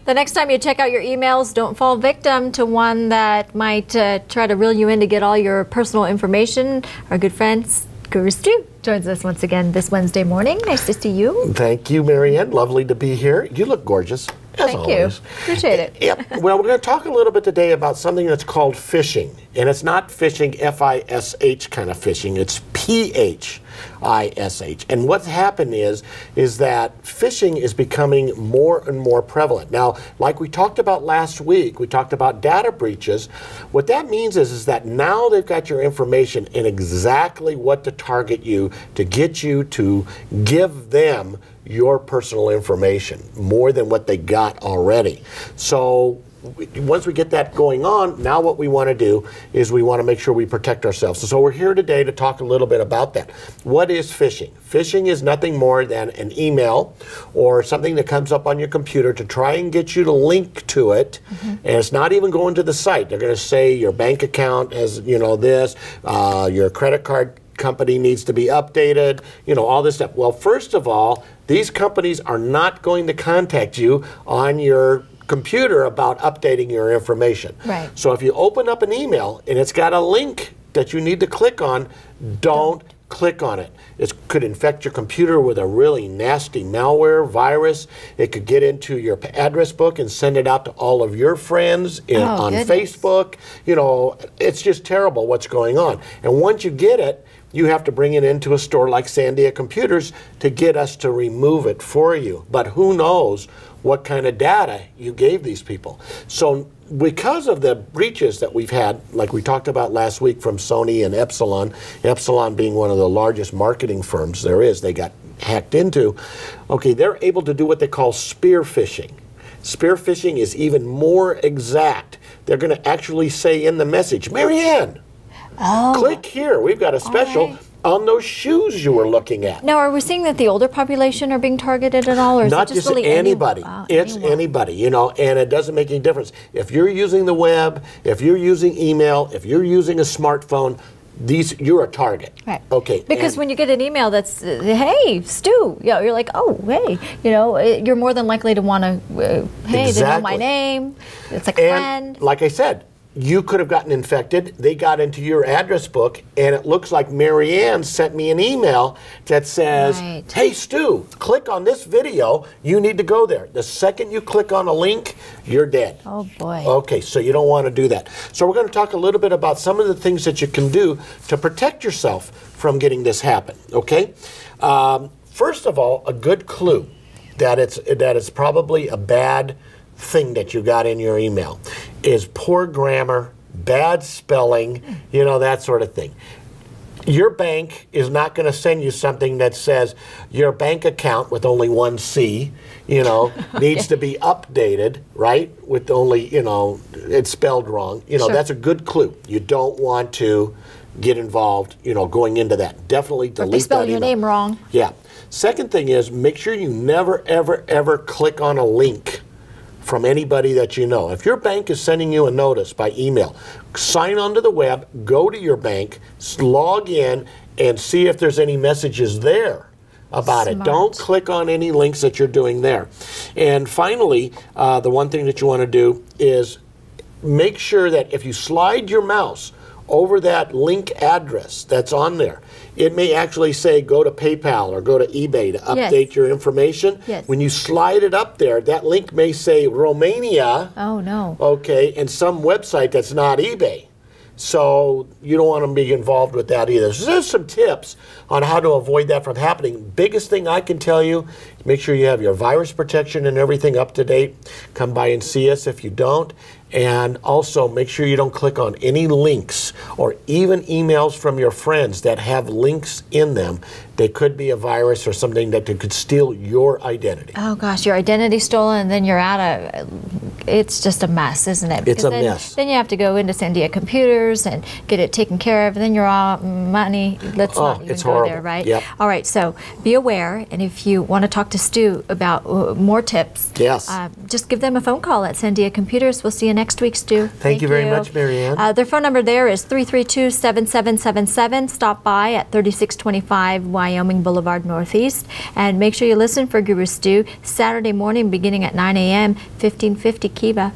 The next time you check out your emails, don't fall victim to one that might try to reel you in to get all your personal information. Our good friend, Stu, joins us once again this Wednesday morning. Nice to see you. Thank you, Marianne. Lovely to be here. You look gorgeous. Thank you. Appreciate it. Yep. Well, we're going to talk a little bit today about something that's called phishing. And it's not phishing, F-I-S-H kind of phishing. It's P-H-I-S-H. And what's happened is that phishing is becoming more and more prevalent. Now, like we talked about last week, we talked about data breaches. What that means is that now they've got your information and exactly what to target you to get you to give them your personal information, more than what they got already. So once we get that going on, now what we want to do is we want to make sure we protect ourselves. So we're here today to talk a little bit about that. What is phishing? Phishing is nothing more than an email or something that comes up on your computer to try and get you to link to it. And it's not even going to the site. They're going to say your bank account has, you know, this, your credit card company needs to be updated, you know, all this stuff. Well, first of all, these companies are not going to contact you on your computer about updating your information. Right. So if you open up an email and it's got a link that you need to click on, don't click on it. It could infect your computer with a really nasty malware virus. It could get into your address book and send it out to all of your friends on Facebook. You know, it's just terrible what's going on. And once you get it, you have to bring it into a store like Sandia Computers to get us to remove it for you. But who knows what kind of data you gave these people. So because of the breaches that we've had, like we talked about last week from Sony and Epsilon being one of the largest marketing firms there is, they got hacked into, okay, they're able to do what they call spear phishing. Spear phishing is even more exact. They're going to actually say in the message, Marianne, click here. We've got a special on those shoes you were looking at. Now, are we seeing that the older population are being targeted at all, or is not it just really anybody? It's anyone. anybody, you know, and it doesn't make any difference. If you're using the web, if you're using email, if you're using a smartphone, you're a target. Right. Okay. Because when you get an email that's, hey, Stu, you know, you're like, oh, hey, you know, you're more than likely to want to, hey, they know my name. It's like a friend. Like I said, you could have gotten infected. They got into your address book, and it looks like Marianne sent me an email that says, hey, Stu, click on this video. You need to go there. The second you click on a link, you're dead. Oh, boy. Okay, so you don't want to do that. So we're going to talk a little bit about some of the things that you can do to protect yourself from getting this happen, okay? First of all, a good clue that it's probably a bad thing that you got in your email is poor grammar, bad spelling, you know, that sort of thing. Your bank is not going to send you something that says your bank account with only one C, you know, needs to be updated, right? With only, you know, it's spelled wrong. You know, that's a good clue. You don't want to get involved, you know, going into that. Definitely delete that email. Or if they spell your name wrong. Yeah. Second thing is, make sure you never, ever, ever click on a link from anybody that you know. If your bank is sending you a notice by email, sign onto the web, go to your bank, log in, and see if there's any messages there about it. Don't click on any links that you're doing there. And finally, the one thing that you want to do is make sure that if you slide your mouse over that link address that's on there, it may actually say go to PayPal or go to eBay to update your information. When you slide it up there, that link may say Romania. Oh, no. Okay, and some website that's not eBay. So you don't want to be involved with that either. So there's some tips on how to avoid that from happening. Biggest thing I can tell you, make sure you have your virus protection and everything up to date. Come by and see us if you don't. And also make sure you don't click on any links or even emails from your friends that have links in them. They could be a virus or something that could steal your identity. Oh gosh, your identity stolen, and then you're out of it's just a mess, isn't it? It's a mess. Then you have to go into Sandia Computers and get it taken care of, and then you're all money. Let's not even go there, right? Yep. All right, so be aware, and if you want to talk to Stu about more tips, yes, just give them a phone call at Sandia Computers. We'll see you next week, Stu. Thank you very much, Marianne. Their phone number there is 332-7777. Stop by at 3625 Wyoming Boulevard Northeast, and make sure you listen for Guru Stu Saturday morning beginning at 9 a.m. 1550 Kiva.